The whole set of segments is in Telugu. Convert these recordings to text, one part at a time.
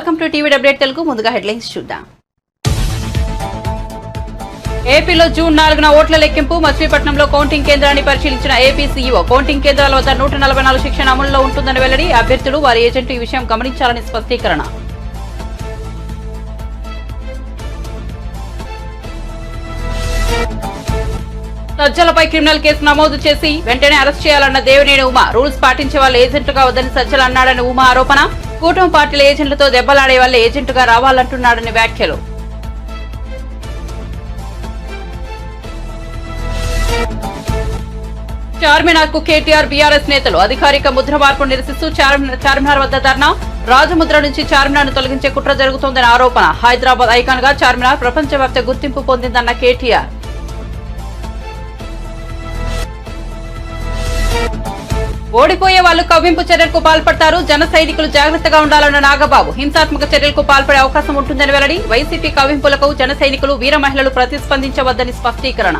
Welcome to TV update Telugu. ముందుగా హెడ్లైన్స్ చూద్దాం. ఏపీలో జూన్ 4న ఓట్ల లెక్కింపు. మచిలీపట్నంలో కౌంటింగ్ కేంద్రాన్ని పరిశీలించిన ఏపీ సీఈఓ కౌంటింగ్ కేంద్రాల వద్ద 144 శిక్షణ అమలులో ఉంటుందని వెల్లడి. అభ్యర్థులు వారి ఏజెంట్లు ఈ విషయం గమనించాలని స్పష్టీకరణ. సజ్జలపై క్రిమినల్ కేసు నమోదు చేసి వెంటనే అరెస్ట్ చేయాలన్న దేవినేని ఉమ. రూల్స్ పాటించే వాళ్ళు ఏజెంట్లుగా వద్దని సజ్జలు అన్నాడని ఉమ ఆరోపణ. కూటమి పార్టీల ఏజెంట్లతో దెబ్బలాడే వాళ్ళ ఏజెంట్గా రావాలంటున్నాడని వ్యాఖ్యలు. చార్మినార్ కు కేటీఆర్ బీఆర్ఎస్ నేతలు అధికారిక ముద్ర మార్పు నిరసిస్తూ చార్మినార్ వద్ద ధర్నా. రాజముద్ర నుంచి చార్మినార్ ను తొలగించే కుట్ర జరుగుతోందని ఆరోపణ. హైదరాబాద్ ఐకాన్ గా చార్మినార్ ప్రపంచవ్యాప్త గుర్తింపు పొందిందన్న కేటీఆర్. ఓడిపోయే వాళ్లు కవ్వింపు చర్యలకు పాల్పడతారు. జన సైనికులు జాగ్రత్తగా ఉండాలన్న నాగబాబు. హింసాత్మక చర్యలకు పాల్పడే అవకాశం ఉంటుందని వెల్లడి. వైసీపీ కవ్వింపులకు జన సైనికులు వీర మహిళలు ప్రతిస్పందించవద్దని స్పష్టీకరణ.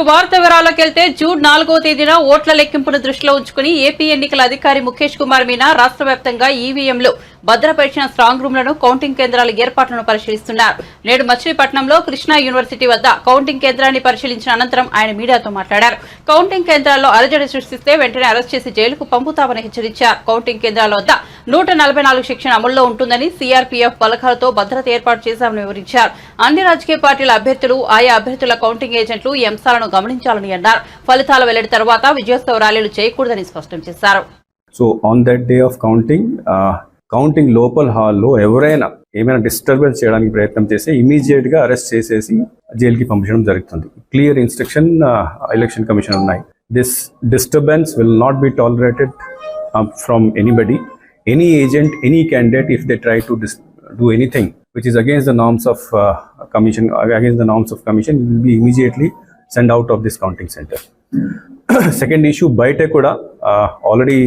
వార్త వివరాల్లోకి వెళ్తే జూన్ 4వ తేదీన ఓట్ల లెక్కింపును దృష్టిలో ఉంచుకుని ఏపీ ఎన్నికల అధికారి ముఖేష్ కుమార్ మీనా రాష్ట్ర వ్యాప్తంగా ఈవీఎంలు భద్రపరిచిన స్ట్రాంగ్ రూమ్లను కౌంటింగ్ కేంద్రాల ఏర్పాట్లను పరిశీలిస్తున్నారు. నేడు మచిలీపట్నంలో కృష్ణా యూనివర్సిటీ వద్ద కౌంటింగ్ కేంద్రాన్ని పరిశీలించిన అనంతరం ఆయన మీడియాతో మాట్లాడారు. కౌంటింగ్ కేంద్రాల్లో అలజడి సృష్టిస్తే వెంటనే అరెస్ట్ చేసి జైలుకు పంపుతామని హెచ్చరించారు. కౌంటింగ్ కేంద్రాల వద్ద 144 శిక్షణ అమల్లో ఉంటుందని సీఆర్పీఎఫ్ బలగాలతో భద్రత ఏర్పాటు చేశామని వివరించారు. అన్ని రాజకీయ పార్టీల అభ్యర్థులు ఆయా అభ్యర్థుల కౌంటింగ్ ఏజెంట్లు ఈ అంశాలను గమనించాలని అన్నారు. ఫలితాల వెల్లడి తర్వాత విజయోత్సవ ర్యాలీలు చేయకూడదని స్పష్టం చేశారు. So on that day of counting లోపల హాల్లో ఎవరైనా ఏమైనా డిస్టర్బెన్స్ చేయడానికి ప్రయత్నం చేస్తే ఇమీడియట్ గా అరెస్ట్ చేసేసి జైలుకి పంపించడం జరుగుతుంది. క్లియర్ ఇన్స్ట్రక్షన్ ఎలక్షన్ కమిషన్ ఉన్నాయి. This disturbance will not be tolerated from anybody, any agent, any candidate. If they try to do anything which is against the norms of commission, will be immediately sent out of this counting center. Second issue, బయట కూడా ఆల్రెడీ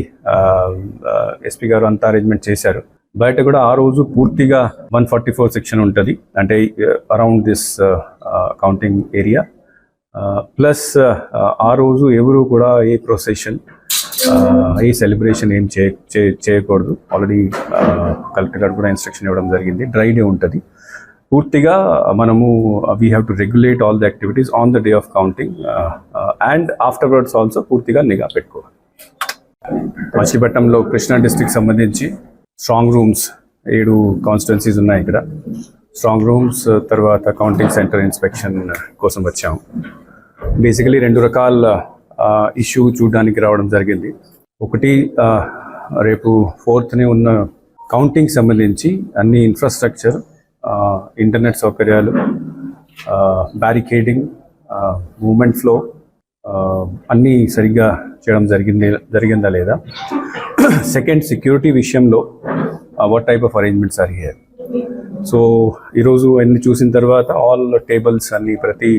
ఎస్పీ గారు అంతా అరేంజ్మెంట్ చేశారు. బయట కూడా ఆ రోజు పూర్తిగా 144 సెక్షన్ ఉంటుంది, అంటే around this counting area. Plus ఆ రోజు ఎవరు కూడా ఏ ప్రొసెషన్, ఏ సెలబ్రేషన్ ఏం చేయకూడదు. ఆల్రెడీ కలెక్టర్ గారు కూడా ఇన్స్ట్రక్షన్ ఇవ్వడం జరిగింది. డ్రై డే ఉంటుంది. పూర్తిగా మనము we have to regulate all the activities on the day of counting and afterwards also పూర్తిగా నిఘా పెట్టుకోవాలి. మచిలీపట్నంలో కృష్ణా డిస్ట్రిక్ట్ సంబంధించి స్ట్రాంగ్ రూమ్స్ 7 కాన్స్టిట్యున్సీస్ ఉన్నాయి. ఇక్కడ స్ట్రాంగ్ రూమ్స్ తర్వాత కౌంటింగ్ సెంటర్ ఇన్స్పెక్షన్ కోసం వచ్చాము. బేసికలీ 2 రకాల ఇష్యూ చూడడానికి రావడం జరిగింది. ఒకటి, రేపు 4th ఉన్న కౌంటింగ్ సంబంధించి అన్ని ఇన్ఫ్రాస్ట్రక్చర్, ఇంటర్నెట్ సౌకర్యాలు, బ్యారికేడింగ్, మూవ్మెంట్ ఫ్లో అన్నీ సరిగ్గా చేయడం జరిగిందా లేదా. సెకండ్, సెక్యూరిటీ విషయంలో what type of arrangements are here. So ఈరోజు అన్ని చూసిన తర్వాత ఆల్ టేబుల్స్ అన్ని ప్రతి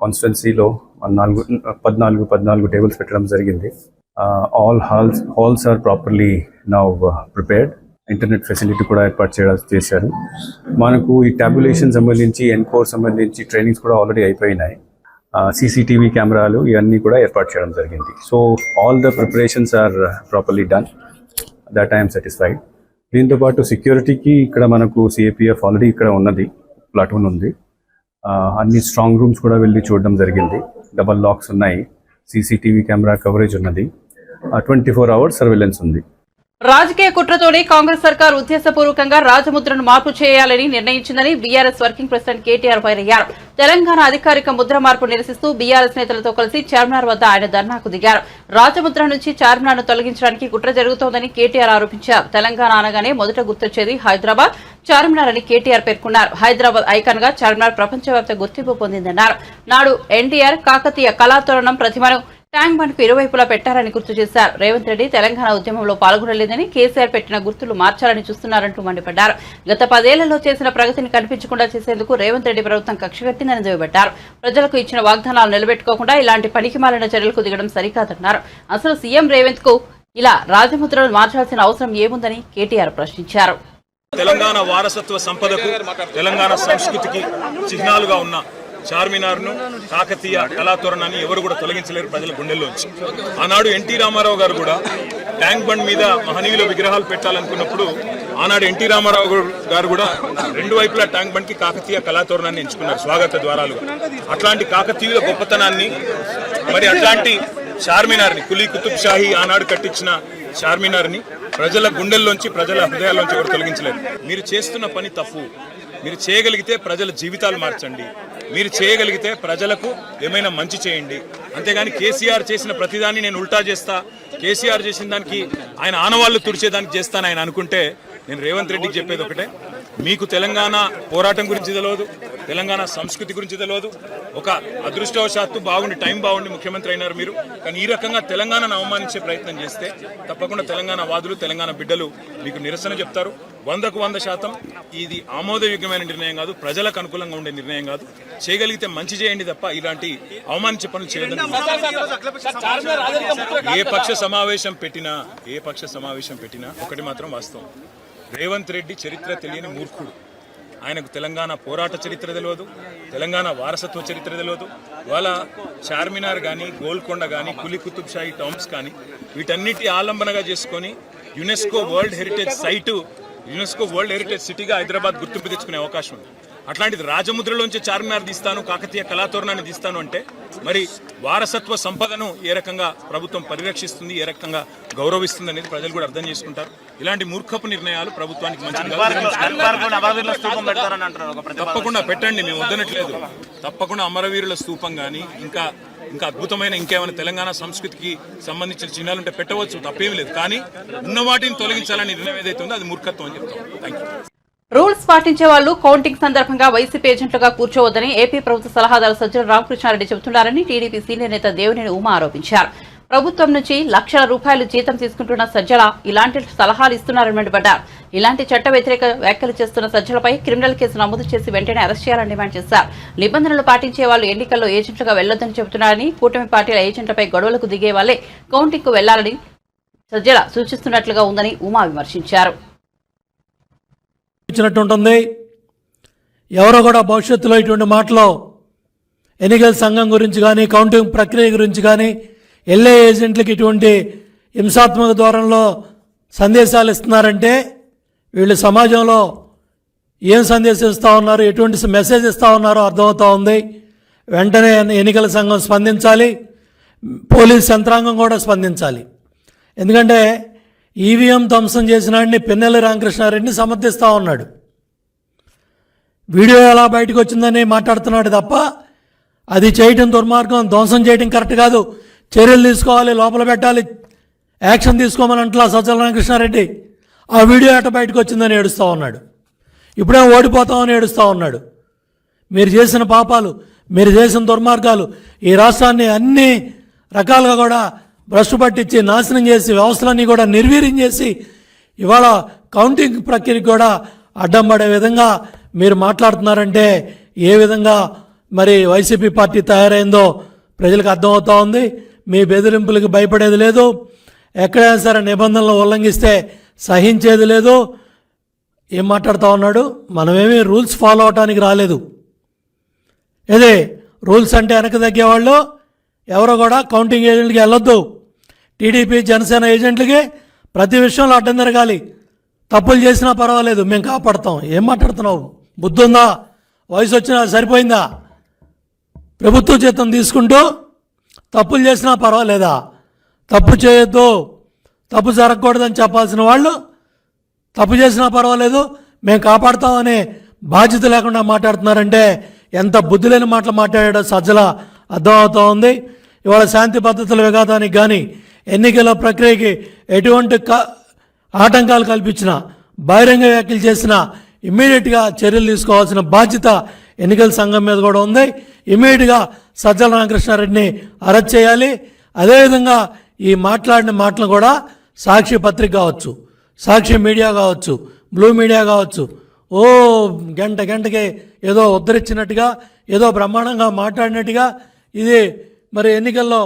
కాన్స్టిట్యున్సీలో 14 టేబుల్స్ పెట్టడం జరిగింది. All halls are properly now prepared. Internet facility కూడా ఏర్పాటు చేశారు. మనకు ఈ టాబ్యులేషన్ సంబంధించి, ఎన్కోర్ సంబంధించి ట్రైనింగ్స్ కూడా ఆల్రెడీ అయిపోయినాయి. సీసీటీవీ కెమెరాలు ఇవన్నీ కూడా ఏర్పాటు చేయడం జరిగింది. So all the preparations are properly done. That I'm satisfied. దీంతోపాటు సెక్యూరిటీకి ఇక్కడ మనకు సిఏపిఎఫ్ ఆల్రెడీ ఇక్కడ ఉన్నది, ప్లాటూన్ ఉంది. అన్ని స్ట్రాంగ్ రూమ్స్ కూడా వెళ్ళి చూడడం జరిగింది. డబల్ లాక్స్ ఉన్నాయి, సీసీటీవీ కెమెరా కవరేజ్ ఉన్నది, 24 hours సర్వేలెన్స్ ఉంది. రాజకీయ కుట్రతోనే కాంగ్రెస్ సర్కార్ ఉద్దేశపూర్వకంగా రాజముద్రను మార్పు చేయాలని నిర్ణయించిందని BRS working president KTR fire అయ్యారు. తెలంగాణ అధికారిక ముద్ర మార్పు నిరసిస్తూ బీఆర్ఎస్ నేతలతో కలిసి చార్మినార్ వద్ద ఆయన ధర్నాకు దిగారు. రాజముద్ర నుంచి చార్మినార్ ను తొలగించడానికి కుట్ర జరుగుతోందని కేటీఆర్ ఆరోపించారు. తెలంగాణ అనగానే మొదట గుర్తొచ్చేది హైదరాబాద్, చార్మినార్ అని కేటీఆర్ పేర్కొన్నారు. హైదరాబాద్ ఐకాన్ గా చార్మినార్ ప్రపంచవ్యాప్త గుర్తింపు పొందిందన్నారు. నాడు ఎన్టీఆర్ కాకతీయ కళాతోరణం ప్రతిమను ట్యాంక్ బండ్ కు ఇరువైపులా పెట్టారని గుర్తు చేశారు. రేవంత్ రెడ్డి తెలంగాణ ఉద్యమంలో పాల్గొనలేదని, కేసీఆర్ పెట్టిన గుర్తులు మార్చాలని చూస్తున్నారంటూ మండిపడ్డారు. గత 10 ఏళ్లలో చేసిన ప్రగతిని కనిపించకుండా చేసేందుకు రేవంత్ రెడ్డి ప్రభుత్వం కక్షగట్టిందని దుయ్యబట్టారు. ప్రజలకు ఇచ్చిన వాగ్దానాలు నిలబెట్టుకోకుండా ఇలాంటి పనికిమాలిన చర్యలకు దిగడం సరికాదన్నారు. అసలు సీఎం రేవంత్ కు ఇలా రాజముద్రను మార్చాల్సిన అవసరం ఏముందని కేటీఆర్ ప్రశ్నించారు. తెలంగాణ వారసత్వ సంపదకు, తెలంగాణ సంస్కృతికి చిహ్నాలుగా ఉన్న చార్మినార్ను, కాకతీయ కళాతోరణాన్ని ఎవరు కూడా తొలగించలేరు ప్రజల గుండెల్లోంచి. ఆనాడు ఎన్టీ రామారావు గారు కూడా ట్యాంక్ బండ్ మీద మహనీయుల విగ్రహాలు పెట్టాలనుకున్నప్పుడు ఆనాడు ఎన్టీ రామారావు గారు కూడా రెండు వైపులా ట్యాంక్ బండ్ కి కాకతీయ కళాతోరణాన్ని ఎంచుకున్నారు స్వాగత ద్వారాలు. అట్లాంటి కాకతీయుల గొప్పతనాన్ని, మరి అట్లాంటి చార్మినార్ని, కులీ కుతుబ్ షాహీ ఆనాడు కట్టించిన చార్మినార్ని ప్రజల గుండెల్లోంచి, ప్రజల హృదయాల్లోంచి ఎవరు తొలగించలేరు. మీరు చేస్తున్న పని తప్పు. మీరు చేయగలిగితే ప్రజల జీవితాలు మార్చండి, మీరు చేయగలిగితే ప్రజలకు ఏమైనా మంచి చేయండి. అంతేగాని కేసీఆర్ చేసిన ప్రతిదాన్ని నేను ఉల్టా చేస్తా, కేసీఆర్ చేసిన దానికి ఆయన ఆనవాళ్లు తుడిచేదానికి చేస్తాను ఆయన అనుకుంటే, నేను రేవంత్ రెడ్డికి చెప్పేది ఒకటే, మీకు తెలంగాణ పోరాటం గురించి తెలియదు, తెలంగాణ సంస్కృతి గురించి తెలియదు. ఒక అదృష్టవశాత్తు టైం బాగుండి ముఖ్యమంత్రి అయినారు మీరు. కానీ ఈ రకంగా తెలంగాణను అవమానించే ప్రయత్నం చేస్తే తప్పకుండా తెలంగాణ వాదులు, తెలంగాణ బిడ్డలు మీకు నిరసన చెప్తారు. 100కు 100% ఇది ఆమోదయోగ్యమైన నిర్ణయం కాదు, ప్రజలకు అనుకూలంగా ఉండే నిర్ణయం కాదు. చేయగలిగితే మంచి చేయండి తప్ప ఇలాంటి అవమానించే పనులు చేయదని. ఏ పక్ష సమావేశం పెట్టినా ఒకటి మాత్రం వాస్తవం, రేవంత్ రెడ్డి చరిత్ర తెలియని మూర్ఖుడు. ఆయనకు తెలంగాణ పోరాట చరిత్ర తెలియదు, తెలంగాణ వారసత్వ చరిత్ర తెలియదు. వాళ్ళ చార్మినార్ కానీ, గోల్కొండ కానీ, కులీ కుతుబ్ షాహీ టాంబ్స్ కానీ వీటన్నిటి ఆలంబనగా చేసుకొని యునెస్కో వరల్డ్ హెరిటేజ్ సిటీగా హైదరాబాద్ గుర్తింపు తెచ్చుకునే అవకాశం ఉంది. అట్లాంటిది రాజముద్రలోంచి చార్మినార్ తీస్తాను, కాకతీయ కళాతోరణాన్ని తీస్తాను అంటే మరి వారసత్వ సంపదను ఏ రకంగా ప్రభుత్వం పరిరక్షిస్తుంది, ఏ రకంగా గౌరవిస్తుంది అనేది ప్రజలు కూడా అర్థం చేసుకుంటారు. ఇలాంటి మూర్ఖపు నిర్ణయాలు ప్రభుత్వానికి మంచిది తప్పకుండా పెట్టండి, మేము వద్దనట్లేదు. తప్పకుండా అమరవీరుల స్తూపం కానీ ఇంకా అద్భుతమైన ఇంకేమైనా తెలంగాణ సంస్కృతికి సంబంధించిన చిహ్నాలుంటే పెట్టవచ్చు, తప్పేమీ లేదు. కానీ ఉన్న వాటిని తొలగించాలని నిర్ణయం ఏదైతే ఉందో అది మూర్ఖత్వం అని చెప్తాం. Thank you. రూల్స్ పాటించే వాళ్లు కౌంటింగ్ సందర్భంగా వైసీపీ ఏజెంట్లుగా కూర్చోవద్దని ఏపీ ప్రభుత్వ సలహాదారు సజ్జల రామకృష్ణారెడ్డి చెబుతున్నారని టీడీపీ సీనియర్ నేత దేవినేని ఉమా ఆరోపించారు. ప్రభుత్వం నుంచి లక్షల రూపాయలు జీతం తీసుకుంటున్న సజ్జల ఇలాంటి సలహాలు ఇస్తున్నారని మండిపడ్డారు. ఇలాంటి చట్ట వ్యతిరేక వ్యాఖ్యలు చేస్తున్న సజ్జలపై క్రిమినల్ కేసు నమోదు చేసి వెంటనే అరెస్ట్ చేయాలని డిమాండ్ చేశారు. నిబంధనలు పాటించే వాళ్లు ఎన్నికల్లో ఏజెంట్లుగా వెళ్లొద్దని చెబుతున్నారని, కూటమి పార్టీల ఏజెంట్లపై గొడవలకు దిగే వాళ్లే కౌంటింగ్ కు వెళ్లాలని సజ్జల సూచిస్తున్నట్లుగా ఉందని ఉమా విమర్శించారు. ఉంటుంది ఎవరో కూడా భవిష్యత్తులో ఇటువంటి మాటలో ఎన్నికల సంఘం గురించి కానీ, కౌంటింగ్ ప్రక్రియ గురించి కానీ, ఎల్ఏ ఏజెంట్లకు ఇటువంటి హింసాత్మక ధోరణిలో సందేశాలు ఇస్తున్నారంటే వీళ్ళు సమాజంలో ఏం సందేశం ఇస్తూ ఉన్నారు, ఎటువంటి మెసేజ్ ఇస్తూ ఉన్నారో అర్థమవుతూ ఉంది. వెంటనే ఎన్నికల సంఘం స్పందించాలి, పోలీస్ యంత్రాంగం కూడా స్పందించాలి. ఎందుకంటే ఈవీఎం ధ్వంసం చేసినాడిని పిన్నెల్లి రామకృష్ణారెడ్డిని సమర్థిస్తూ ఉన్నాడు. వీడియో ఎలా బయటకు వచ్చిందని మాట్లాడుతున్నాడు తప్ప అది చేయటం దుర్మార్గం, ధ్వంసం చేయటం కరెక్ట్ కాదు, చర్యలు తీసుకోవాలి, లోపల పెట్టాలి, యాక్షన్ తీసుకోమని అంటలా సజ్జల రామకృష్ణారెడ్డి. ఆ వీడియో ఎట బయటకు వచ్చిందని ఏడుస్తూ ఉన్నాడు. ఇప్పుడే ఓడిపోతామని ఏడుస్తూ ఉన్నాడు. మీరు చేసిన పాపాలు, మీరు చేసిన దుర్మార్గాలు ఈ రాష్ట్రాన్ని అన్ని రకాలుగా కూడా భ్రష్టు పట్టించి నాశనం చేసి వ్యవస్థలన్నీ కూడా నిర్వీర్యం చేసి ఇవాళ కౌంటింగ్ ప్రక్రియకు కూడా అడ్డం పడే విధంగా మీరు మాట్లాడుతున్నారంటే ఏ విధంగా మరి వైసీపీ పార్టీ తయారైందో ప్రజలకు అర్థమవుతూ ఉంది. మీ బెదిరింపులకు భయపడేది లేదు, ఎక్కడైనా సరే నిబంధనలు ఉల్లంఘిస్తే సహించేది లేదు. ఏం మాట్లాడుతూ ఉన్నాడు? మనమేమీ రూల్స్ ఫాలో అవటానికి రాలేదు. ఇదే రూల్స్ అంటే వెనక తగ్గేవాళ్ళు ఎవరో కూడా కౌంటింగ్ ఏజెంట్కి వెళ్ళొద్దు. టీడీపీ జనసేన ఏజెంట్లకి ప్రతి విషయంలో అడ్డం తిరగాలి. తప్పులు చేసినా పర్వాలేదు, మేము కాపాడుతాం. ఏం మాట్లాడుతున్నావు? బుద్ధి ఉందా? వయసు వచ్చినా సరిపోయిందా? ప్రభుత్వ జీతం తీసుకుంటూ తప్పులు చేసినా పర్వాలేదా? తప్పు చేయొద్దు, తప్పు జరగకూడదని చెప్పాల్సిన వాళ్ళు తప్పు చేసినా పర్వాలేదు, మేము కాపాడుతామని బాధ్యత లేకుండా మాట్లాడుతున్నారంటే ఎంత బుద్ధి లేని మాటలు మాట్లాడాడో సజ్జల అర్థమవుతూ ఉంది. ఇవాళ శాంతి భద్రతల విఘాతానికి కానీ, ఎన్నికల ప్రక్రియకి ఎటువంటి ఆటంకాలు కల్పించినా, బహిరంగ వ్యాఖ్యలు చేసినా ఇమ్మీడియట్గా చర్యలు తీసుకోవాల్సిన బాధ్యత ఎన్నికల సంఘం మీద కూడా ఉంది. ఇమ్మీడియట్గా సజ్జల రామకృష్ణారెడ్డిని అరెస్ట్ చేయాలి. అదేవిధంగా ఈ మాట్లాడిన మాటలు కూడా సాక్షి పత్రిక కావచ్చు, సాక్షి మీడియా కావచ్చు, బ్లూ మీడియా కావచ్చు, గంటకి ఏదో ఉద్ధరించినట్టుగా, ఏదో బ్రహ్మాండంగా మాట్లాడినట్టుగా ఇది మరి ఎన్నికల్లో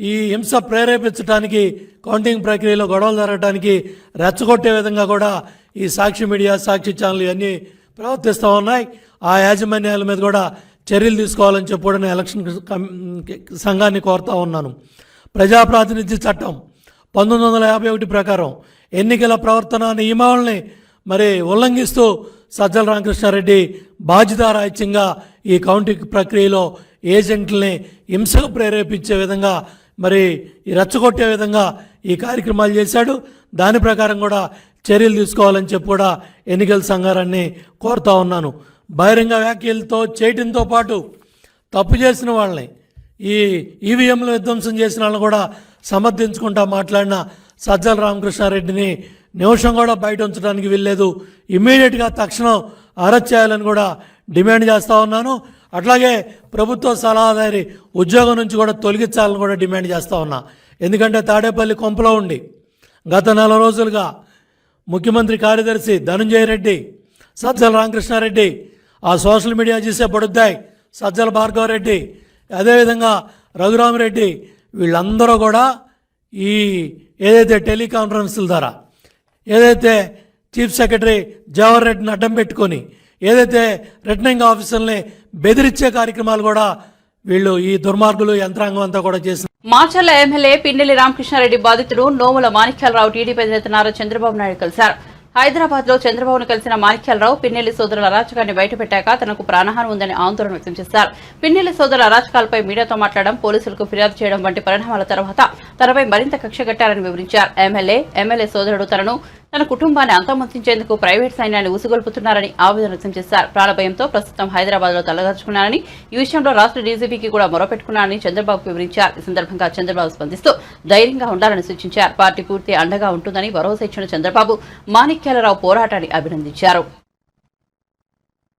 ఈ హింస ప్రేరేపించడానికి, కౌంటింగ్ ప్రక్రియలో గొడవలు జరగడానికి రెచ్చగొట్టే విధంగా కూడా ఈ సాక్షి మీడియా, సాక్షి ఛానల్ ఇవన్నీ ప్రవర్తిస్తూ ఉన్నాయి. ఆ యాజమాన్యాల మీద కూడా చర్యలు తీసుకోవాలని చెప్పి ఎలక్షన్ సంఘాన్ని కోరుతూ ఉన్నాను. ప్రజాప్రాతినిధ్య చట్టం 1951 ప్రకారం ఎన్నికల ప్రవర్తన నియమావళిని మరి ఉల్లంఘిస్తూ సజ్జల రామకృష్ణారెడ్డి బాధ్యతారాహిత్యంగా ఈ కౌంటింగ్ ప్రక్రియలో ఏజెంట్లని హింసకు ప్రేరేపించే విధంగా మరి ఈ రెచ్చగొట్టే విధంగా ఈ కార్యక్రమాలు చేశాడు. దాని ప్రకారం కూడా చర్యలు తీసుకోవాలని చెప్పి కూడా ఎన్నికల సంఘాన్ని కోరుతా ఉన్నాను. బహిరంగ వ్యాఖ్యలతో చేయడంతో పాటు తప్పు చేసిన వాళ్ళని, ఈ ఈవీఎంలు విధ్వంసం చేసిన వాళ్ళని కూడా సమర్థించుకుంటా మాట్లాడిన సజ్జల రామకృష్ణారెడ్డిని నిమిషం కూడా బయట ఉంచడానికి వీల్లేదు. ఇమ్మీడియట్గా తక్షణం అరెస్ట్ చేయాలని కూడా డిమాండ్ చేస్తూ ఉన్నాను. అట్లాగే ప్రభుత్వ సలహాదారి ఉద్యోగం నుంచి కూడా తొలగించాలని కూడా డిమాండ్ చేస్తూ ఉన్నా. ఎందుకంటే తాడేపల్లి కొంపలో ఉండి గత 4 రోజులుగా ముఖ్యమంత్రి కార్యదర్శి ధనంజయ రెడ్డి, సజ్జల రామకృష్ణారెడ్డి, ఆ సోషల్ మీడియా చేసే బడుద్దాయి సజ్జల భార్గవరెడ్డి, అదేవిధంగా రఘురామరెడ్డి, వీళ్ళందరూ కూడా ఈ ఏదైతే టెలికాన్ఫరెన్స్ల ద్వారా ఏదైతే చీఫ్ సెక్రటరీ జవహర్ రెడ్డిని అడ్డం పెట్టుకొని ఏదైతే రిటర్నింగ్ ఆఫీసర్ని బెదిరించే కార్యక్రమాలు కూడా వీళ్ళు ఈ దుర్మార్గులు యంత్రాంగం అంతా కూడా చేసిన. మాచర్ల ఎమ్మెల్యే పిన్నెల్లి రామకృష్ణారెడ్డి బాధితుడు నోముల మాణిక్యాలరావు టీడీపీ అధినేత నారా చంద్రబాబు నాయుడు కలిశారు. హైదరాబాద్ లో చంద్రబాబును కలిసిన మాణిక్యాలరావు పిన్నెల్లి సోదరుల అరాచకాన్ని బయటపెట్టాక తనకు ప్రాణహాని ఉందని ఆందోళన వ్యక్తం చేశారు. పిన్నెల్లి సోదరుల అరాచకాలపై మీడియాతో మాట్లాడడం, పోలీసులకు ఫిర్యాదు చేయడం వంటి పరిణామాల తర్వాత తనపై మరింత కక్ష కట్టారని వివరించారు. ఎమ్మెల్యే సోదరుడు తన కుటుంబాన్ని అంతమొందించేందుకు ప్రైవేట్ సైన్యాన్ని ఉసుగొల్పుతున్నారని ఆవేదన వ్యక్తం చేశారు. ప్రాణభయంతో ప్రస్తుతం హైదరాబాద్ లో తలదాచుకున్నారని, ఈ విషయంలో రాష్ట్ర డీజీపీకి కూడా మొరపెట్టుకున్నారని చంద్రబాబుకు వివరించారు. ఈ సందర్భంగా చంద్రబాబు స్పందిస్తూ ధైర్యంగా ఉండాలని సూచించారు. పార్టీ పూర్తి అండగా ఉంటుందని భరోసా ఇచ్చిన చంద్రబాబు మాణిక్యాలరావు పోరాటాన్ని అభినందించారు.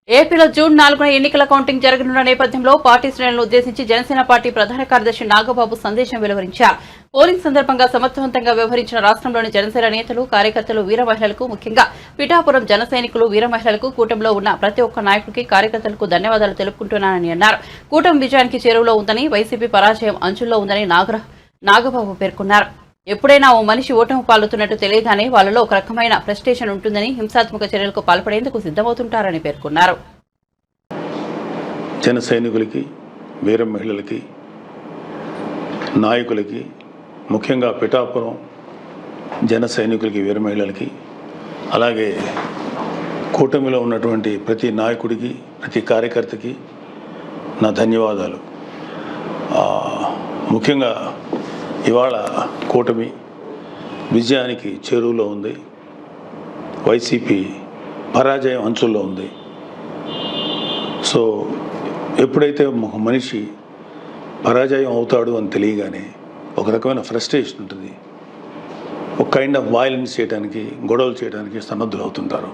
ఏపీలో జూన్ 4న ఎన్నికల కౌంటింగ్ జరగనున్న నేపథ్యంలో పార్టీ శ్రేణులను ఉద్దేశించి జనసేన పార్టీ ప్రధాన కార్యదర్శి నాగబాబు సందేశం వెలువరించారు. పోలింగ్ సందర్భంగా సమర్థవంతంగా వ్యవహరించిన రాష్ట్రంలోని జనసేన నేతలు, కార్యకర్తలు, వీర మహిళలకు, ముఖ్యంగా పిఠాపురం జన సైనికులు, వీర మహిళలకు, కూటమిలో ఉన్న ప్రతి ఒక్క నాయకుడికి, కార్యకర్తలకు ధన్యవాదాలు తెలుపుకుంటున్నానని అన్నారు. కూటమి విజయానికి చేరువలో ఉందని, వైసీపీ పరాజయం అంచుల్లో ఉందని నాగబాబు పేర్కొన్నారు. ఎప్పుడైనా ఓ మనిషి ఓటమి పాల్గొతున్నట్టు తెలియగానే వాళ్లలో ఒక రకమైన ఫ్రస్ట్రేషన్ ఉంటుందని, హింసాత్మక చర్యలకు పాల్పడేందుకు సిద్ధమవుతుంటారని పేర్కొన్నారు. జన సైనికులకి, వీర మహిళలకి, నాయకులకి, ముఖ్యంగా పిఠాపురం జన సైనికులకి, వీర మహిళలకి, అలాగే కూటమిలో ఉన్నటువంటి ప్రతి నాయకుడికి, ప్రతి కార్యకర్తకి నా ధన్యవాదాలు. ముఖ్యంగా ఇవాళ కూటమి విజయానికి చేరువలో ఉంది. వైసీపీ పరాజయం అంచుల్లో ఉంది. సో ఎప్పుడైతే ఒక మనిషి పరాజయం అవుతాడు అని తెలియగానే ఒక రకమైన ఫ్రస్ట్రేషన్ ఉంటుంది. ఒక కైండ్ ఆఫ్ వైలెన్స్ చేయడానికి, గొడవలు చేయడానికి సన్నద్ధులు అవుతుంటారు.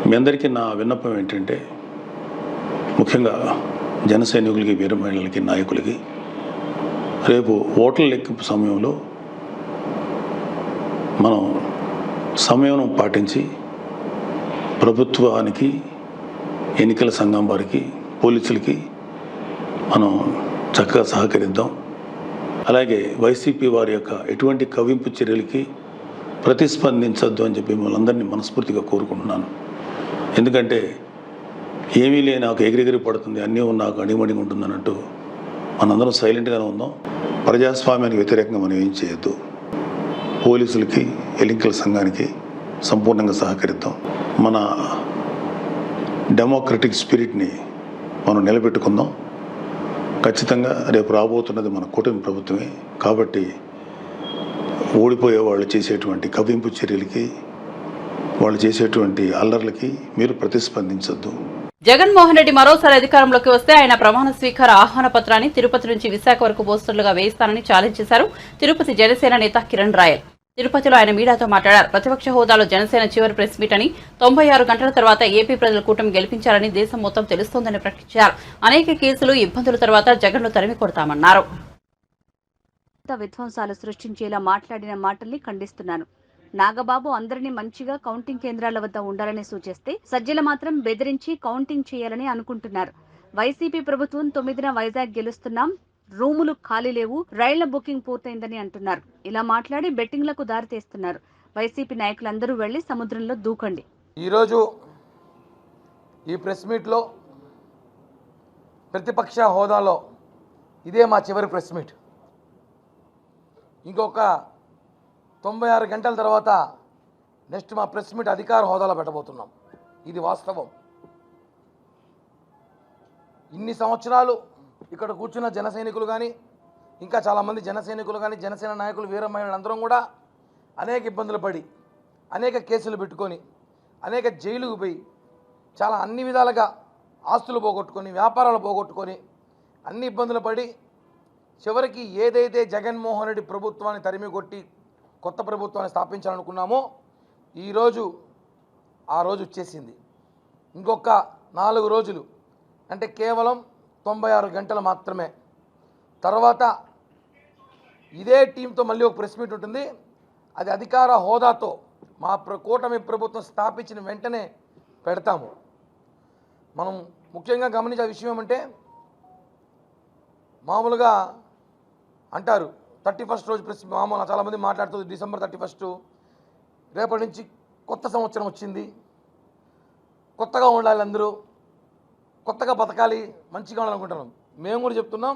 మీ అందరికీ నా విన్నపం ఏంటంటే, ముఖ్యంగా జన సైనికులకి, వీర మహిళలకి, నాయకులకి, రేపు ఓట్ల లెక్కింపు సమయంలో మనం సమయం పాటించి ప్రభుత్వానికి, ఎన్నికల సంఘం వారికి, పోలీసులకి మనం చక్కగా సహకరిద్దాం. అలాగే వైసీపీ వారి యొక్క ఎటువంటి కవింపు చర్యలకి ప్రతిస్పందించద్దు అని చెప్పి మిమ్మల్ని అందరినీ మనస్ఫూర్తిగా కోరుకుంటున్నాను. ఎందుకంటే ఏమీ లేని నాకు ఎగిరెగిరి పడుతుంది, అన్నీ నాకు అణిమణిగా ఉంటుంది అన్నట్టు మనందరం సైలెంట్గానే ఉందాం. ప్రజాస్వామ్యానికి వ్యతిరేకంగా మనం ఏం చేయొద్దు. పోలీసులకి, ఎన్నికల సంఘానికి సంపూర్ణంగా సహకరిద్దాం. మన డెమోక్రటిక్ స్పిరిట్ని మనం నిలబెట్టుకుందాం. ఖచ్చితంగా రేపు రాబోతున్నది మన కూటమి ప్రభుత్వమే. కాబట్టి ఓడిపోయే వాళ్ళు చేసేటువంటి కవ్వింపు చర్యలకి, వాళ్ళు చేసేటువంటి అల్లర్లకి మీరు ప్రతిస్పందించొద్దు. జగన్మోహన్ రెడ్డి మరోసారి అధికారంలోకి వస్తే ఆయన ప్రమాణ స్వీకార ఆహ్వాన పత్రాన్ని తిరుపతి నుంచి విశాఖ వరకు పోస్టర్లుగా వేయిస్తానని ఛాలెంజ్ చేశారు తిరుపతి జనసేన నేత కిరణ్ రాయల్. తిరుపతిలో ఆయన మీడియాతో మాట్లాడారు. ప్రతిపక్ష హోదాలో జనసేన చివరి ప్రెస్ మీట్ అని, 96 గంటల తర్వాత ఏపీ ప్రజల కూటమి గెలిపించారని దేశం మొత్తం తెలుస్తోందని ప్రకటించారు. అనేక కేసులు, ఇబ్బందుల తర్వాత జగన్ను తరిమి కొడతామన్నారు. విధ్వంసాలు సృష్టించేలా మాట్లాడిన మాటల్ని ఖండిస్తున్నాను. నాగబాబు అందరినీ మంచిగా కౌంటింగ్ కేంద్రాల వద్ద ఉండాలని సూచిస్తే, సజ్జల మాత్రం బెదిరించి కౌంటింగ్ చేయాలని అనుకుంటున్నారు. వైసీపీ ప్రభుత్వం 9న వైజాగ్ గెలుస్తున్నాం, రూములు ఖాళీ లేవు, రైళ్ల బుకింగ్ పూర్తయిందని అంటున్నారు. ఇలా మాట్లాడి బెట్టింగ్లకు దారి తీస్తున్నారు. వైసీపీ నాయకులందరూ వెళ్లి సముద్రంలో దూకండి. ఈరోజు ఈ ప్రెస్ మీట్లో ప్రతిపక్ష హోదాలో ఇదే మా చివరి ప్రెస్ మీట్. ఇంకొక 96 గంటల తర్వాత నెక్స్ట్ మా ప్రెస్ మీట్ అధికార హోదాలో పెట్టబోతున్నాం. ఇది వాస్తవం. ఇన్ని సంవత్సరాలు ఇక్కడ కూర్చున్న జన సైనికులు కానీ, ఇంకా చాలామంది జన సైనికులు కానీ, జనసేన నాయకులు, వీర మహిళలు అందరం కూడా అనేక ఇబ్బందులు పడి, అనేక కేసులు పెట్టుకొని, అనేక జైలుకు పోయి, చాలా అన్ని విధాలుగా ఆస్తులు పోగొట్టుకొని, వ్యాపారాలు పోగొట్టుకొని, అన్ని ఇబ్బందులు పడి చివరికి ఏదైతే జగన్మోహన్ రెడ్డి ప్రభుత్వాన్ని తరిమి కొట్టి కొత్త ప్రభుత్వాన్ని స్థాపించాలనుకున్నామో ఈరోజు ఆ రోజు వచ్చేసింది. ఇంకొక 4 రోజులు అంటే కేవలం 96 గంటలు మాత్రమే. తర్వాత ఇదే టీంతో మళ్ళీ ఒక ప్రెస్ మీట్ ఉంటుంది. అది అధికార హోదాతో మా కూటమి ప్రభుత్వం స్థాపించిన వెంటనే పెడతాము. మనం ముఖ్యంగా గమనించే విషయం ఏమంటే, మామూలుగా అంటారు 31 రోజు ప్రెస్ మామూలు చాలామంది మాట్లాడుతుంది, డిసెంబర్ 31 రేపటి నుంచి కొత్త సంవత్సరం వచ్చింది, కొత్తగా ఉండాలి, అందరూ కొత్తగా బతకాలి, మంచిగా ఉండాలనుకుంటున్నాం. మేము కూడా చెప్తున్నాం,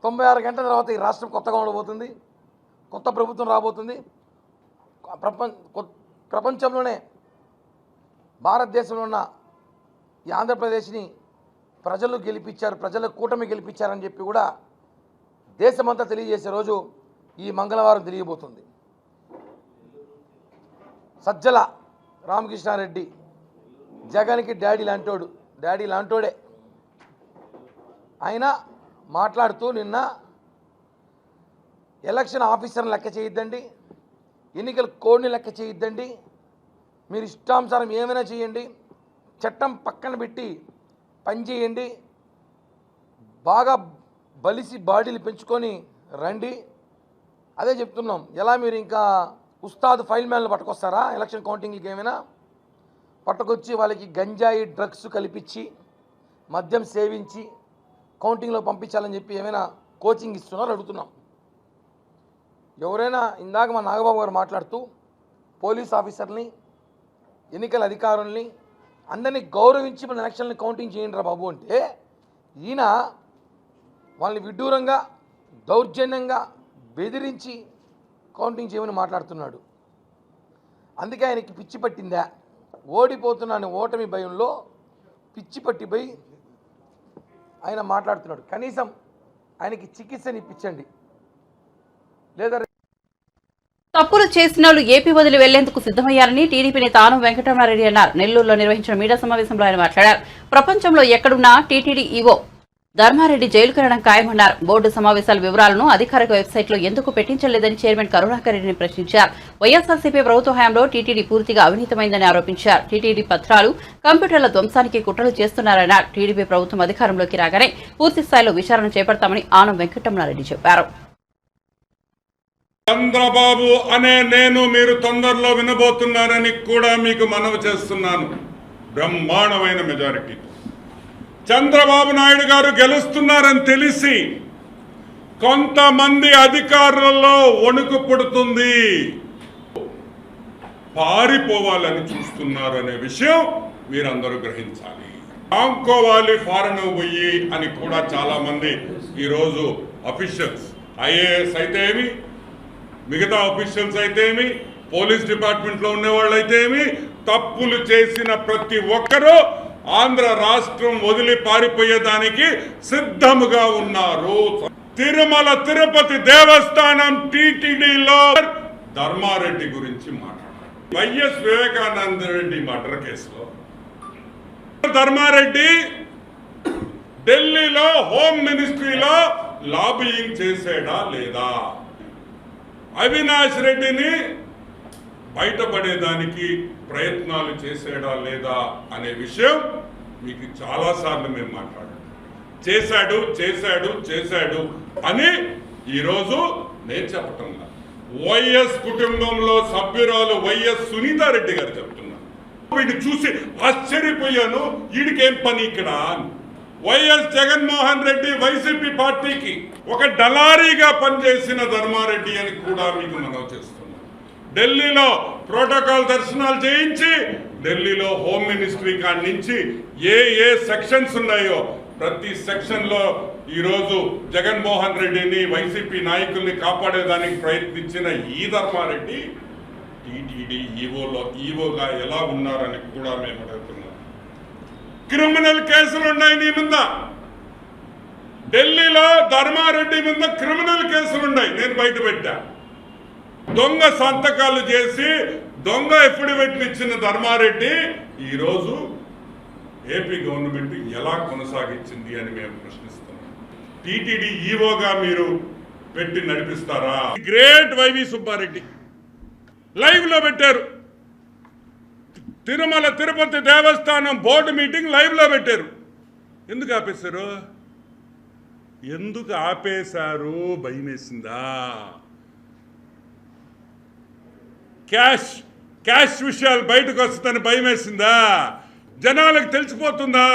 96 గంటల తర్వాత ఈ రాష్ట్రం కొత్తగా ఉండబోతుంది, కొత్త ప్రభుత్వం రాబోతుంది. ప్రపంచంలోనే భారతదేశంలో ఉన్న ఈ ఆంధ్రప్రదేశ్ని ప్రజలు గెలిపించారు, ప్రజల కూటమి గెలిపించారని చెప్పి కూడా దేశమంతా తెలియజేసే రోజు ఈ మంగళవారం తెలియబోతుంది. సజ్జల రామకృష్ణారెడ్డి జగన్కి డాడీ లాంటోడే. ఆయన మాట్లాడుతూ నిన్న ఎలక్షన్ ఆఫీసర్ని లెక్క చేయొద్దండి, ఎన్నికల కోడ్ని లెక్క చేయొద్దండి, మీరు ఇష్టానుసారం ఏమైనా చేయండి, చట్టం పక్కన పెట్టి పనిచేయండి, బాగా బలిసి బాడీలు పెంచుకొని రండి. అదే చెప్తున్నాం. ఎలా మీరు ఇంకా ఉస్తాద్ ఫైల్ మ్యాన్లు పట్టుకొస్తారా ఎలక్షన్ కౌంటింగ్కి? ఏమైనా పట్టుకొచ్చి వాళ్ళకి గంజాయి డ్రగ్స్ కల్పించి మద్యం సేవించి కౌంటింగ్లో పంపించాలని చెప్పి ఏమైనా కోచింగ్ ఇస్తున్నారో అడుగుతున్నాం. ఎవరైనా ఇందాక మా నాగబాబు గారు మాట్లాడుతూ పోలీస్ ఆఫీసర్ని, ఎన్నికల అధికారుల్ని అందరినీ గౌరవించి మన ఎలక్షన్ని కౌంటింగ్ చేయండి రా బాబు అంటే, ఈయన వాళ్ళని విడ్డూరంగా దౌర్జన్యంగా బెదిరించి కౌంటింగ్ చేయమని మాట్లాడుతున్నాడు. అందుకే ఆయనకి పిచ్చి పట్టిందా, ఓడిపోతున్నాను ఓటమి భయంలో పిచ్చి పట్టిపోయి ఆయన మాట్లాడుతున్నాడు. కనీసం ఆయనకి చికిత్సని ఇప్పించండి, లేదా తప్పులు చేసిన వాళ్ళు ఏపీ వదిలి వెళ్లేందుకు సిద్దమయ్యారని టీడీపీ నేత ఆనం వెంకటరమణారెడ్డి అన్నారు. నెల్లూరులో నిర్వహించిన మీడియా సమావేశంలో ఆయన మాట్లాడారు. ప్రపంచంలో ఎక్కడున్నా టీటీడీ ఈవో ధర్మారెడ్డి జైలుకు వెళ్లడం ఖాయమన్నారు. బోర్డు సమావేశాల వివరాలను అధికారిక వెబ్సైట్లో ఎందుకు పెట్టించలేదని చైర్మన్ కరుణాకర్ రెడ్డిని ప్రశ్నించారు. వైఎస్ఆర్సీపీ ప్రభుత్వ హయాంలో టీటీడీ పూర్తిగా అవినీతమైందని ఆరోపించారు. టీటీడీ పత్రాలు, కంప్యూటర్ల ధ్వంసానికి కుట్రలు చేస్తున్నారన్నారు. టీడీపీ ప్రభుత్వం అధికారంలోకి రాగానే పూర్తి స్థాయిలో విచారణ చేపడతామని ఆనం వెంకటరమణారెడ్డి చెప్పారు. చంద్రబాబు అనే నేను మీరు తొందరలో వినబోతున్నారని కూడా మీకు మనవి చేస్తున్నాను. బ్రహ్మాండమైన మెజారిటీ చంద్రబాబు నాయుడు గారు గెలుస్తున్నారని తెలిసి కొంతమంది అధికారులలో వణుకు పుడుతుంది, పారిపోవాలని చూస్తున్నారు అనే విషయం మీరందరూ గ్రహించాలి. ఆంకోవాలి ఫారెన్ పోయి అని కూడా చాలా మంది ఈరోజు అఫీషియల్స్, ఐఏఎస్ అయితే ఏమి, మిగతా అఫీషియల్స్ అయితే ఏమి, పోలీస్ డిపార్ట్మెంట్లో ఉండేవాళ్ళు అయితే ఏమి, తప్పులు చేసిన ప్రతి ఒక్కరూ ఆంధ్ర రాష్ట్రం వదిలి పారిపోయేదానికి సిద్ధముగా ఉన్నారు. తిరుమల తిరుపతి దేవస్థానం టీటీడీలో ధర్మారెడ్డి గురించి మాట్లాడారు. వైఎస్ వివేకానంద రెడ్డి మర్డర్ కేసులో ధర్మారెడ్డి ఢిల్లీలో హోమ్ మినిస్ట్రీలో లాబియింగ్ చేసాడా లేదా, అవినాష్ రెడ్డిని బయటపడేదానికి ప్రయత్నాలు చేసాడా లేదా అనే విషయం మీకు చాలాసార్లు మేము మాట్లాడాం. చేశాడు చేశాడు చేశాడు అని ఈరోజు నేను చెప్పటం లేదు. వైఎస్ కుటుంబంలో సభ్యురాలు వైఎస్ సునీతారెడ్డి గారు చెప్తున్నారు. వీడిని చూసి ఆశ్చర్యపోయాను, వీడికేం పని ఇక్కడ. వైఎస్ జగన్మోహన్ రెడ్డి వైసీపీ పార్టీకి ఒక డలారీగా పనిచేసిన ధర్మారెడ్డి అని కూడా మీకు మనవి చేస్తున్నాం. ఢిల్లీలో ప్రోటోకాల్ దర్శనాలు చేయించి ఢిల్లీలో హోమ్ మినిస్ట్రీ కాడి నుంచి ఏ సెక్షన్స్ ఉన్నాయో ప్రతి సెక్షన్లో ఈరోజు జగన్మోహన్ రెడ్డిని వైసీపీ నాయకుల్ని కాపాడేదానికి ప్రయత్నించిన ఈ ధర్మారెడ్డి టీటీడీ ఈవోగా ఎలా ఉన్నారని కూడా మేము అడుగుతున్నాం. క్రిమినల్ కేసులు ఉన్నాయి నీ మీద. ఢిల్లీలో ధర్మారెడ్డి మీద క్రిమినల్ కేసులు ఉన్నాయి, నేను బయట పెట్టా. దొంగ సంతకాలు చేసి దొంగ ఎఫిడవిట్లు ఇచ్చిన ధర్మారెడ్డి ఈరోజు ఏపీ గవర్నమెంట్ ఎలా కొనసాగించింది అని మేము ప్రశ్నిస్తున్నాం. టీటీడీ ఈవోగా మీరు పెట్టి నడిపిస్తారా? గ్రేట్ వైవి సుబ్బారెడ్డి లైవ్ లో పెట్టారు. తిరుమల తిరుపతి దేవస్థానం బోర్డు మీటింగ్ లైవ్ లో పెట్టారు. ఎందుకు ఆపేశారు? ఎందుకు ఆపేశారు? భయమేసిందా? క్యాష్ విషయాలు బయటకు వస్తుందని భయమేసిందా? జనాలకు తెలిసిపోతుందా?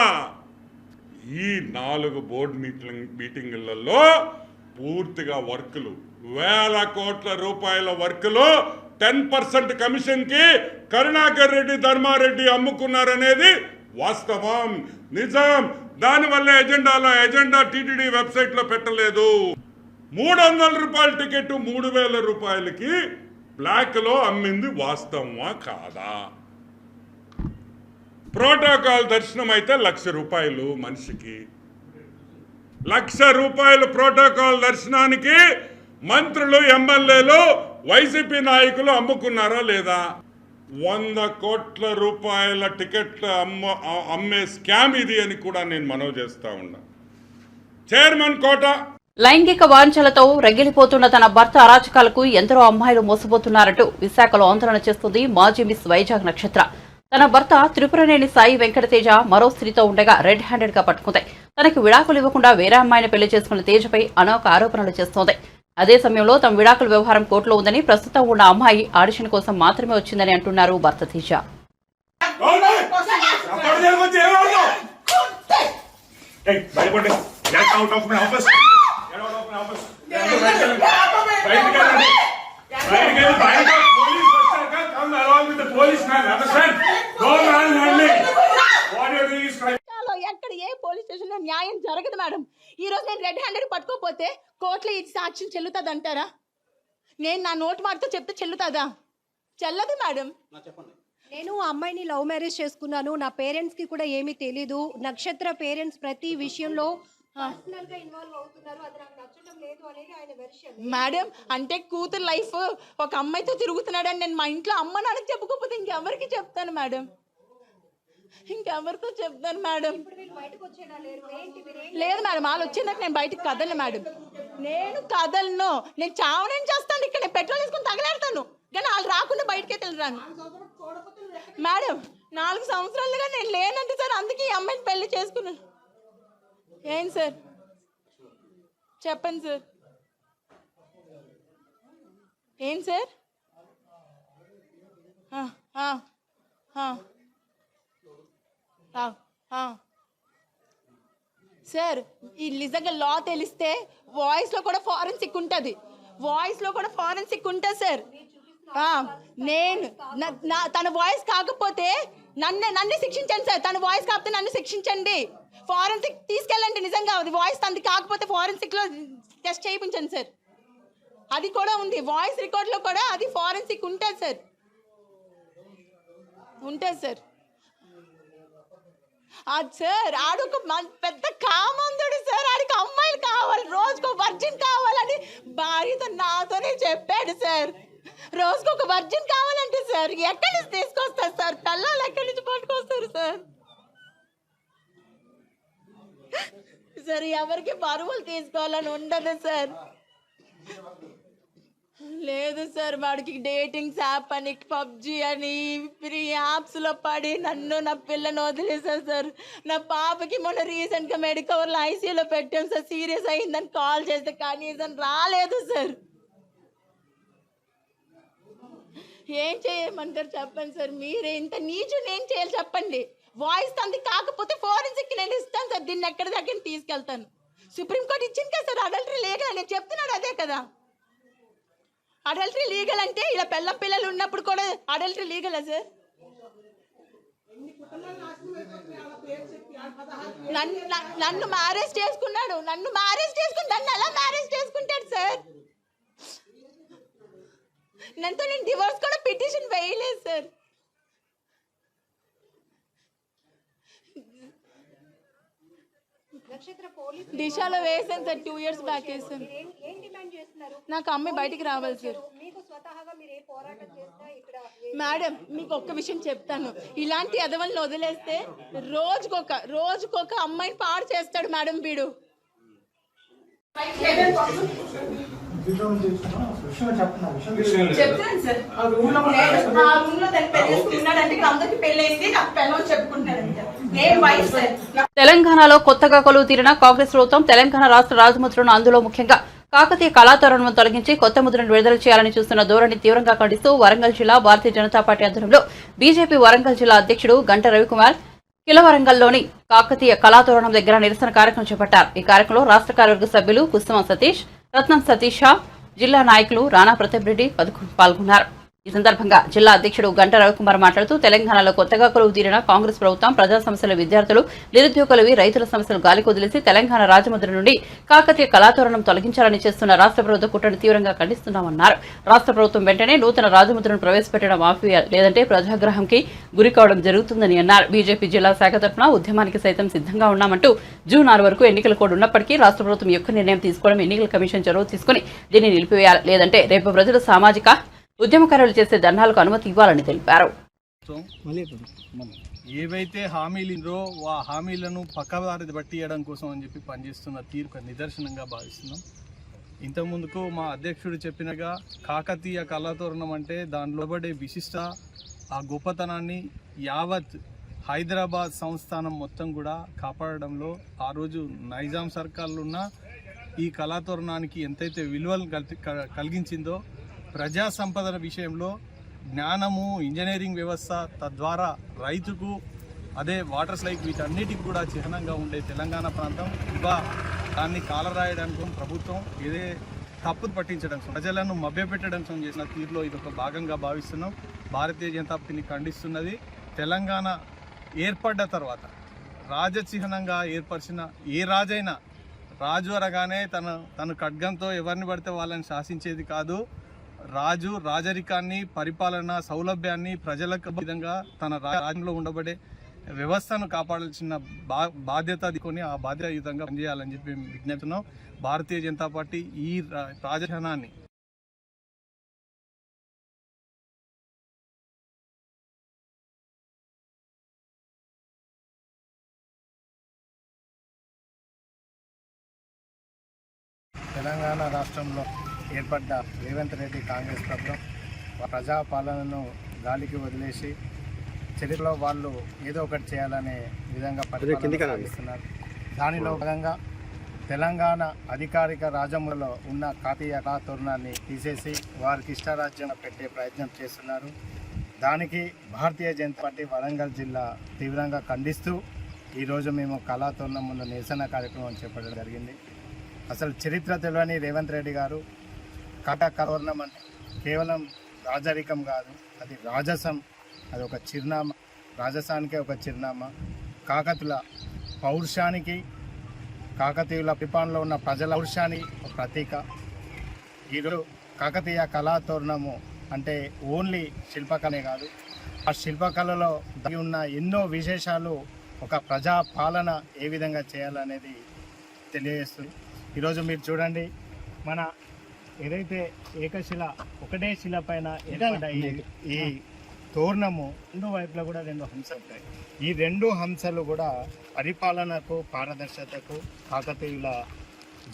ఈ 4 బోర్డు మీటింగులలో పూర్తిగా వర్కులు, వేల కోట్ల రూపాయల వర్కులు 10% కమిషన్కి కరుణాకర్ రెడ్డి ధర్మారెడ్డి అమ్ముకున్నారనేది వాస్తవం, నిజం. దానివల్ల ఎజెండా టీటీడీ వెబ్సైట్లో పెట్టలేదు. 300 రూపాయల టికెట్ 3000 రూపాయలకి బ్లాక్లో అమ్మింది వాస్తవమా కాదా? ప్రోటోకాల్ దర్శనం అయితే 1,00,000 రూపాయలు మనిషికి. 1,00,000 రూపాయలు ప్రోటోకాల్ దర్శనానికి మంత్రులు, ఎమ్మెల్యేలు, వైసీపీ నాయకులు అమ్ముకున్నారా లేదా? 100 కోట్ల రూపాయల టికెట్లు అమ్మే స్కామ్ ఇది అని కూడా నేను మనవి చేస్తా ఉన్నా. చైర్మన్ కోట లైంగిక వాంఛలతో రగిలిపోతున్న తన భర్త అరాచకాలకు ఎందరో అమ్మాయిలు మోసపోతున్నారంటూ విశాఖలో ఆందోళన చేస్తుంది మాజీ మిస్ వైజాగ్ నక్షత్ర. తన భర్త త్రిపురనేని సాయి వెంకటతేజ మరో స్త్రీతో ఉండగా రెడ్ హ్యాండెడ్ గా పట్టుకుంది. తనకు విడాకులు ఇవ్వకుండా వేరే అమ్మాయిని పెళ్లి చేసుకున్న తేజపై అనేక ఆరోపణలు చేస్తోంది. అదే సమయంలో తమ విడాకుల వ్యవహారం కోర్టులో ఉందని, ప్రస్తుతం ఉన్న అమ్మాయి ఆడిషన్ కోసం మాత్రమే వచ్చిందని అంటున్నారు భర్త తేజ. ఎక్కడ ఏ పోలీస్ స్టేషన్ లో న్యాయం జరగదు మేడం. ఈ రోజు నేను రెడ్ హ్యాండెడ్ పట్టుకోపోతే కోర్టులో ఇది సాక్ష్యం చెల్లుతుంది అంటారా? నేను నా నోటు మాటతో చెప్తే చెల్లుతుందా? చెల్లదు మేడం. నేను అమ్మాయిని లవ్ మ్యారేజ్ చేసుకున్నాను. నా పేరెంట్స్ కి కూడా ఏమీ తెలీదు. నక్షత్ర పేరెంట్స్ ప్రతి విషయంలో ఇన్వాల్వ్ అవుతున్నారు. అది నాకు నచ్చడం లేదు అనేది ఆయన వెర్షన్. మేడం అంటే కూతురు లైఫ్ ఒక అమ్మాయితో తిరుగుతున్నాడని నేను మా ఇంట్లో అమ్మ నాన్నకి చెప్పుకోకపోతే ఇంకెవరికి చెప్తాను మేడం? ఇంకెవరితో చెప్తాను మేడం? లేదు మేడం, వాళ్ళు వచ్చిందాక నేను బయటకు కదలను మేడం. నేను కదలను, నేను చావనేం చేస్తాను. ఇక్కడ నేను పెట్రోల్ తీసుకుని తగలేడతాను, కానీ వాళ్ళు రాకుండా బయటకే వెళ్ళరాను మేడం. 4 సంవత్సరాలుగా నేను లేనంటే సార్, అందుకే ఈ అమ్మాయిని పెళ్లి చేసుకున్నాను. ఏం సార్ చెప్పండి సార్. ఏం సార్? సార్ ఈ నిజంగా లా తెలిస్తే వాయిస్లో కూడా ఫారెన్సిక్ ఉంటుంది. సార్ నేను తన వాయిస్ కాకపోతే నన్ను శిక్షించండి సార్. తన వాయిస్ కాకపోతే నన్ను శిక్షించండి. ఫారెన్సిక్ తీసుకెళ్ళండి. నిజంగా అది వాయిస్ తంది కాకపోతే ఫారెన్సిక్లో టెస్ట్ చేయించండి సార్. అది కూడా ఉంది వాయిస్ రికార్డ్లో కూడా, అది ఫారెన్సిక్ ఉంటుంది సార్. అది సార్ ఆడొక పెద్ద కామందుడు సార్. ఆడికి అమ్మాయిలు కావాలి, రోజుకు వర్జిన్ కావాలని భార్యతో నాతోనే చెప్పాడు సార్. రోజుకు ఒక వర్జిన్ కావాలంటే సార్ ఎక్కడి నుంచి తీసుకొస్తారు సార్? పిల్లలు ఎక్కడి నుంచి పట్టుకొస్తారు సార్? సార్ ఎవరికి బరువులు తీసుకోవాలని ఉండదు సార్. లేదు సార్, వాడికి డేటింగ్స్ యాప్ అని, పబ్జి అని, ఫ్రీ యాప్స్లో పడి నన్ను నా పిల్లని వదిలేసారు సార్. నా పాపకి మొన్న రీసెంట్గా మెడికవర్లో ఐసీయూలో పెట్టాం సార్. సీరియస్ అయిందని కాల్ చేస్తే కనీసం రాలేదు సార్. ఏం చేయమంటారు చెప్పండి సార్? మీరే ఇంత నీచు ఏం చేయాలి చెప్పండి? వాయిస్ తంది కాకపోతే ఫోరెన్సిక్ నేను ఇస్తాను సార్. దీన్ని ఎక్కడి దగ్గర తీసుకెళ్తాను. సుప్రీంకోర్టు ఇచ్చింది కదా సార్ అడల్టరీ లీగల్. నేను చెప్తున్నాడు అదే కదా, అడల్టరీ లీగల్ అంటే ఇలా పిల్లలు ఉన్నప్పుడు కూడా అడల్టరీ లీగలా సార్? నన్ను మ్యారేజ్ చేసుకున్నాడు, నన్ను ఎలా మ్యారేజ్ చేసుకుంటాడు సార్? నాతో నేను డివోర్స్ కూడా పిటిషన్ వేయలేదు సార్. దిశాలో వేసాను సార్, 2 years బ్యాక్ వేసాను. నాకు అమ్మాయి బయటికి రావాలి సార్. మేడం మీకు ఒక్క విషయం చెప్తాను, ఇలాంటి అదవల్ని వదిలేస్తే రోజుకొక అమ్మాయిని పాడు చేస్తాడు మేడం వీడు. చెప్తాను సార్, ఆ రూమ్ లో దాన్ని పెళ్ళేసుకున్నాడు అంటే అందరికి పెళ్ళైంది, నాకు పెళ్ళని చెప్పుకుంటారంట. నేను వైఫ్ సార్. తెలంగాణలో కొత్తగా కొలువు తీరిన కాంగ్రెస్ ప్రభుత్వం తెలంగాణ రాష్ట్ర రాజముద్రను, అందులో ముఖ్యంగా కాకతీయ కళాతోరణను తొలగించి కొత్త ముద్రను విడుదల చేయాలని చూస్తున్న ధోరణి తీవ్రంగా ఖండిస్తూ వరంగల్ జిల్లా భారతీయ జనతా పార్టీ ఆధ్వర్యంలో బీజేపీ వరంగల్ జిల్లా అధ్యక్షుడు గంట రవికుమార్ కిలవరంగల్లోని కాకతీయ కళాతోరణం దగ్గర నిరసన కార్యక్రమం చేపట్టారు. ఈ కార్యక్రమంలో రాష్ట్ర కార్యవర్గ సభ్యులు కుసుమ సతీష్, రత్నం సతీష, జిల్లా నాయకులు రాణా ప్రతాప్ రెడ్డి పాల్గొన్నారు. ఈ సందర్భంగా జిల్లా అధ్యక్షుడు గంట రవికుమార్ మాట్లాడుతూ తెలంగాణలో కొత్తగా కొలువు తీరిన కాంగ్రెస్ ప్రభుత్వం ప్రజా సమస్యల, విద్యార్థులు, నిరుద్యోగులవి, రైతుల సమస్యలు గాలికి వదిలేసి తెలంగాణ రాజముద్ర నుండి కాకతీయ కళాతోరణం తొలగించాలని చేస్తున్న రాష్ట్ర ప్రభుత్వ కుట్రను తీవ్రంగా ఖండిస్తున్నామన్నారు. రాష్ట్ర ప్రభుత్వం వెంటనే నూతన రాజముద్రను ప్రవేశపెట్టడం ఆపేయాలి, లేదంటే ప్రజాగ్రహంకి గురి కావడం జరుగుతుందని అన్నారు. బీజేపీ జిల్లా శాఖ తరఫున ఉద్యమానికి సైతం సిద్ధంగా ఉన్నామంటూ జూన్ 6 వరకు ఎన్నికల కోడ్ ఉన్నప్పటికీ రాష్ట్ర ప్రభుత్వం యొక్క నిర్ణయం తీసుకోవడం, ఎన్నికల కమిషన్ చొరవ తీసుకుని దీన్ని నిలిపివేయాలి, లేదంటే రేపు ప్రజలు సామాజిక ఉద్యమకారులు చేసే ధర్నాలకు అనుమతి ఇవ్వాలని తెలిపారు. ఏవైతే హామీలు ఆ హామీలను పక్కదారి పట్టియడం కోసం అని చెప్పి పనిచేస్తున్న తీరు నిదర్శనంగా భావిస్తున్నాం. ఇంతకుముందుకు మా అధ్యక్షుడు చెప్పినగా కాకతీయ కళాతోరణం అంటే దానిలో పడే విశిష్ట, ఆ గొప్పతనాన్ని యావత్ హైదరాబాద్ సంస్థానం మొత్తం కూడా కాపాడడంలో ఆ రోజు నైజాం సర్కార్లు ఉన్న ఈ కళాతోరణానికి ఎంతైతే విలువలు కలిగించిందో, ప్రజా సంపదన విషయంలో జ్ఞానము, ఇంజనీరింగ్ వ్యవస్థ, తద్వారా రైతుకు, అదే వాటర్ లైక్ వీటన్నిటికి కూడా చిహ్నంగా ఉండే తెలంగాణ ప్రాంతం దాన్ని కాలరాయడానికి ప్రభుత్వం ఏదే తప్పులు పట్టించడం, ప్రజలను మభ్యపెట్టడం చేసిన తీరులో ఇది ఒక భాగంగా భావిస్తున్నాం. భారతీయ జనతా పార్టీని ఖండిస్తున్నది. తెలంగాణ ఏర్పడ్డ తర్వాత రాజచిహ్నంగా ఏర్పరిచిన ఏ రాజైనా రాజు అనగానే తను ఖడ్గంతో ఎవరిని పడితే వాళ్ళని శాసించేది కాదు. రాజు రాజరికాన్ని, పరిపాలన సౌలభ్యాన్ని ప్రజలకు విధంగా తన రాజ్యంలో ఉండబడే వ్యవస్థను కాపాడాల్సిన బాధ్యత తీసుకొని ఆ బాధ్యతాయుతంగా పనిచేయాలని చెప్పి విజ్ఞప్తున్నాం. భారతీయ జనతా పార్టీ ఈ రాజధానాన్ని తెలంగాణ రాష్ట్రంలో ఏర్పడ్డ రేవంత్ రెడ్డి కాంగ్రెస్ ప్రభుత్వం ప్రజాపాలనను గాలికి వదిలేసి చరిత్రలో వాళ్ళు ఏదో ఒకటి చేయాలనే విధంగా పరిపాలిస్తున్నారు. దానిలో భాగంగా తెలంగాణ అధికారిక రాజ్యంలో ఉన్న కాకతీయ కళాతోరణాన్ని తీసేసి వారికి ఇష్టారాజ్యం పెట్టే ప్రయత్నం చేస్తున్నారు. దానికి భారతీయ జనతా పార్టీ వరంగల్ జిల్లా తీవ్రంగా ఖండిస్తూ ఈరోజు మేము కళాతోరణం ముందు నిరసన కార్యక్రమం చేపట్టడం జరిగింది. అసలు చరిత్ర తెలియని రేవంత్ రెడ్డి గారు కళాతోరణం అంటే కేవలం రాజరికం కాదు, అది రాజసం, అది ఒక చిరునామా, రాజసానికే ఒక చిరునామా, కాకతుల పౌరుషానికి, కాకతీయుల పరిపాలనలో ఉన్న ప్రజల పౌరుషానికి ఒక ప్రతీక. ఈరోజు కాకతీయ కళాతోరణము అంటే ఓన్లీ శిల్పకళే కాదు, ఆ శిల్పకళలో దాగి ఉన్న ఎన్నో విశేషాలు ఒక ప్రజా పాలన ఏ విధంగా చేయాలనేది తెలియజేస్తుంది. ఈరోజు మీరు చూడండి, మన ఏదైతే ఏకశిల ఒకటే శిల పైన ఏర్పడ్డ ఈ తోరణము రెండు వైపులా కూడా 2 హంసలు ఉంటాయి. ఈ 2 హంసలు కూడా పరిపాలనకు, పారదర్శకతకు కాకతీయుల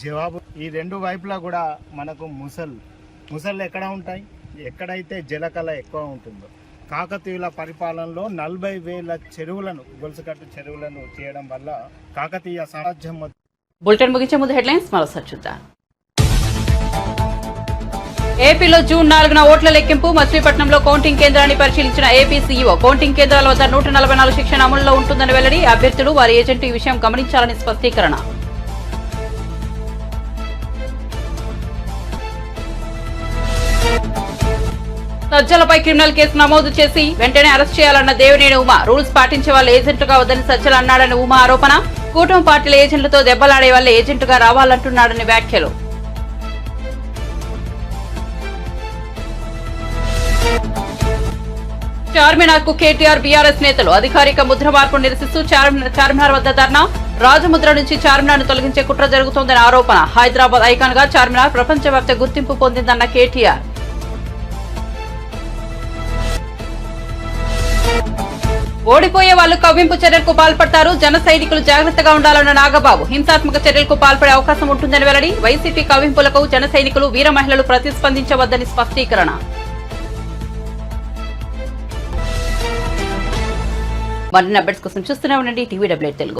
జవాబు. ఈ 2 వైపులా కూడా మనకు ముసళ్ళు ఎక్కడ ఉంటాయి? ఎక్కడైతే జలకళ ఎక్కువ ఉంటుందో. కాకతీయుల పరిపాలనలో 40,000 చెరువులను, గొలుసుకట్టు చెరువులను చేయడం వల్ల కాకతీయ సామ్రాజ్యం. బులెటిన్ ముగించే ముందు హెడ్లైన్స్ మరోసారి చూద్దాం. ఏపీలో జూన్ 4న ఓట్ల లెక్కింపు. మచిలీపట్నంలో కౌంటింగ్ కేంద్రాన్ని పరిశీలించిన ఏపీ సీఈఓ. కౌంటింగ్ కేంద్రాల వద్ద 144 శిక్షణ అమలులో ఉంటుందని వెల్లడి. అభ్యర్థులు, వారి ఏజెంట్ ఈ విషయం గమనించాలని స్పష్టీకరణ. సజ్జలపై క్రిమినల్ కేసు నమోదు చేసి వెంటనే అరెస్ట్ చేయాలన్న దేవినేని ఉమా. రూల్స్ పాటించే వాళ్ళు ఏజెంట్లుగా వద్దని సజ్జల అన్నాడని ఉమా ఆరోపణ. కూటమి పార్టీల ఏజెంట్లతో దెబ్బలాడే వాళ్ళే ఏజెంట్గా రావాలంటున్నాడని వ్యాఖ్యలు. చార్మినార్ కు కేటీఆర్ బీఆర్ఎస్ నేతలు అధికారిక ముద్ర మార్పును నిరసిస్తూ చార్మినార్ వద్ద ధర్నా. రాజముద్ర నుంచి చార్మినార్ ను తొలగించే కుట్ర జరుగుతోందని ఆరోపణ. హైదరాబాద్ ఐకాన్ గా చార్మినార్ ప్రపంచవ్యాప్త గుర్తింపు పొందిందన్న కేటీఆర్. ఓడిపోయే వాళ్లు కవ్వింపు చర్యలకు పాల్పడతారు. జన సైనికులు జాగ్రత్తగా ఉండాలన్న నాగబాబు. హింసాత్మక చర్యలకు పాల్పడే అవకాశం ఉంటుందని వెల్లడి. వైసీపీ కవ్వింపులకు జన సైనికులు వీర మహిళలు ప్రతిస్పందించవద్దని స్పష్టీకరణ. మరిన్ని అప్డేట్స్ కోసం చూస్తూనే ఉండండి టీవీ డబ్ల్యూ తెలుగు.